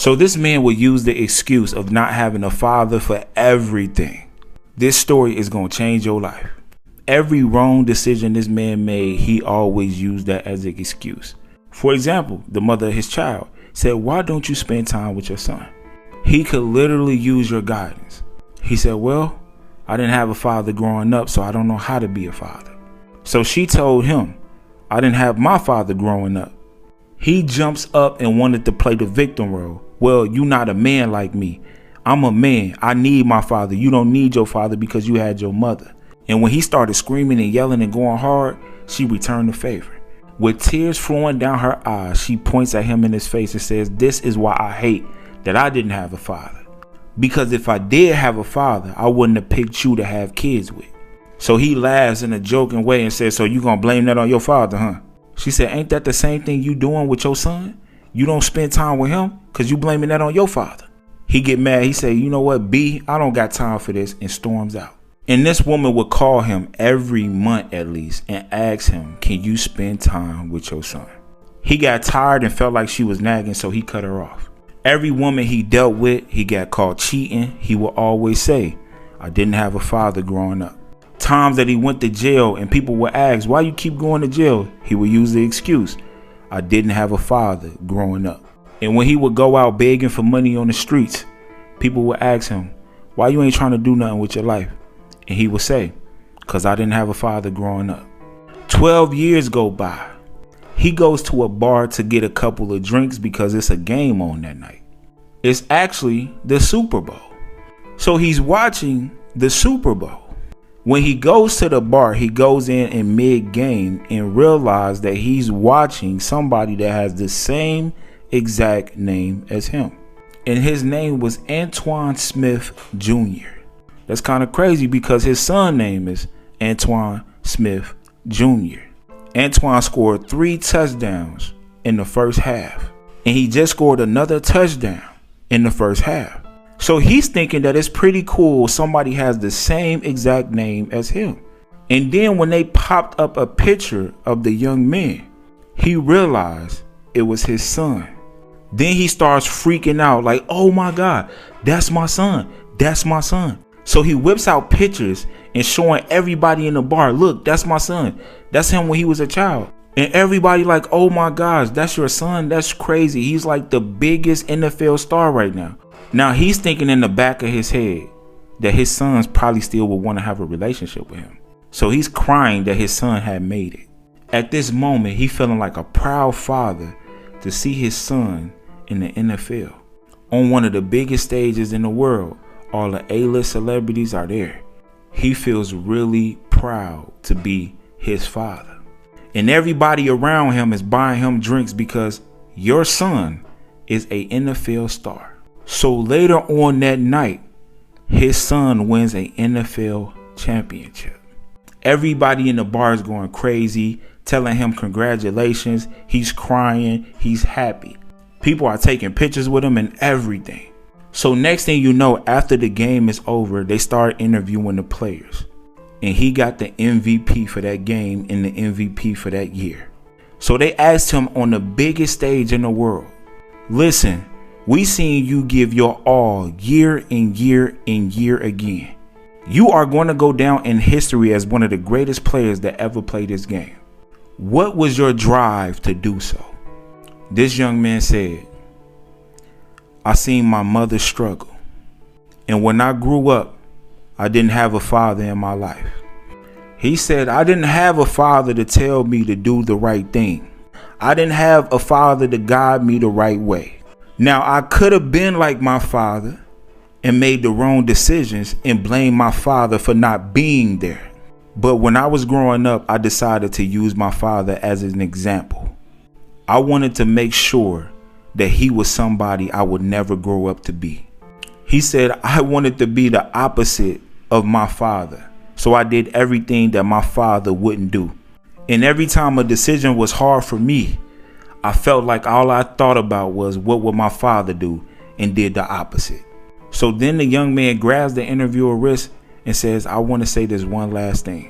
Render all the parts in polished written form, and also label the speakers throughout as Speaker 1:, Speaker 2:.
Speaker 1: So this man would use the excuse of not having a father for everything. This story is going to change your life. Every wrong decision this man made, he always used that as an excuse. For example, the mother of his child said, "Why don't you spend time with your son?" He could literally use your guidance. He said, "Well, I didn't have a father growing up, so I don't know how to be a father." So she told him, "I didn't have my father growing up." He jumps up and wanted to play the victim role. "Well, you not a man like me. I'm a man. I need my father. You don't need your father because you had your mother." And when he started screaming and yelling and going hard, she returned the favor. With tears flowing down her eyes, she points at him in his face and says, "This is why I hate that I didn't have a father. Because if I did have a father, I wouldn't have picked you to have kids with." So he laughs in a joking way and says, "So you gonna blame that on your father, huh?" She said, "Ain't that the same thing you doing with your son? You don't spend time with him because you blaming that on your father." He get mad. He say, "You know what, B, I don't got time for this," and storms out. And this woman would call him every month at least and ask him, "Can you spend time with your son?" He got tired and felt like she was nagging, so he cut her off. Every woman he dealt with, he got caught cheating. He would always say, "I didn't have a father growing up." Times that he went to jail and people would ask, "Why you keep going to jail?" He would use the excuse, "I didn't have a father growing up." And when he would go out begging for money on the streets, people would ask him, "Why you ain't trying to do nothing with your life?" And he would say, "Because I didn't have a father growing up." 12 years go by. He goes to a bar to get a couple of drinks because it's a game on that night. It's actually the Super Bowl. So he's watching the Super Bowl. When he goes to the bar, he goes in mid-game and realizes that he's watching somebody that has the same exact name as him. And his name was Antoine Smith Jr. That's kind of crazy because his son's name is Antoine Smith Jr. Antoine scored 3 touchdowns in the first half. And he just scored another touchdown in the first half. So he's thinking that it's pretty cool somebody has the same exact name as him. And then when they popped up a picture of the young man, he realized it was his son. Then he starts freaking out like, "Oh my God, that's my son. That's my son." So he whips out pictures and showing everybody in the bar, "Look, that's my son. That's him when he was a child." And everybody like, "Oh my gosh, that's your son? That's crazy. He's like the biggest NFL star right now." Now he's thinking in the back of his head that his sons probably still would want to have a relationship with him. So he's crying that his son had made it. At this moment, he feeling like a proud father to see his son in the NFL. On one of the biggest stages in the world, all the A-list celebrities are there. He feels really proud to be his father. And everybody around him is buying him drinks because your son is a NFL star. So later on that night, his son wins a NFL championship. Everybody in the bar is going crazy, telling him congratulations. He's crying. He's happy. People are taking pictures with him and everything. So next thing you know, after the game is over, they start interviewing the players. And he got the MVP for that game and the MVP for that year. So they asked him on the biggest stage in the world, "Listen, we seen you give your all year and year and year again. You are going to go down in history as one of the greatest players that ever played this game. What was your drive to do so?" This young man said, "I seen my mother struggle. And when I grew up, I didn't have a father in my life." He said, "I didn't have a father to tell me to do the right thing. I didn't have a father to guide me the right way. Now, I could have been like my father and made the wrong decisions and blame my father for not being there. But when I was growing up, I decided to use my father as an example. I wanted to make sure that he was somebody I would never grow up to be." He said, "I wanted to be the opposite of my father. So I did everything that my father wouldn't do. And every time a decision was hard for me, I felt like all I thought about was what would my father do, and did the opposite." So then the young man grabs the interviewer's wrist and says, "I want to say this one last thing."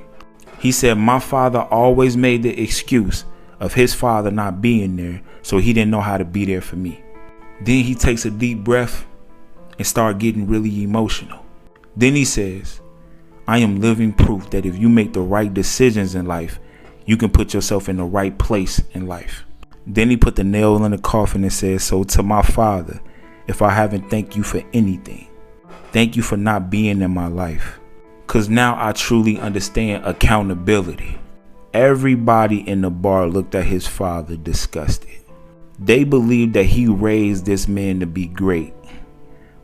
Speaker 1: He said, "My father always made the excuse of his father not being there, so he didn't know how to be there for me." Then he takes a deep breath and start getting really emotional. Then he says, I am living proof that if you make the right decisions in life, you can put yourself in the right place in life. Then he put the nail in the coffin and says, so to my father, if I haven't thanked you for anything, thank you for not being in my life. Because now I truly understand accountability. Everybody in the bar looked at his father disgusted. They believed that he raised this man to be great,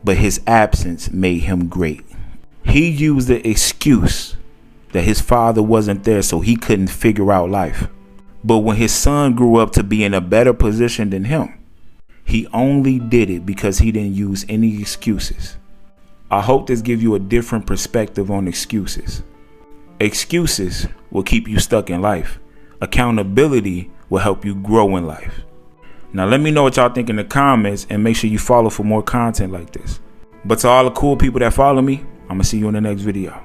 Speaker 1: but his absence made him great. He used the excuse that his father wasn't there, so he couldn't figure out life. But when his son grew up to be in a better position than him, he only did it because he didn't use any excuses. I hope this gives you a different perspective on excuses. Excuses will keep you stuck in life. Accountability will help you grow in life. Now let me know what y'all think in the comments, and make sure you follow for more content like this. But to all the cool people that follow me, I'm gonna see you in the next video.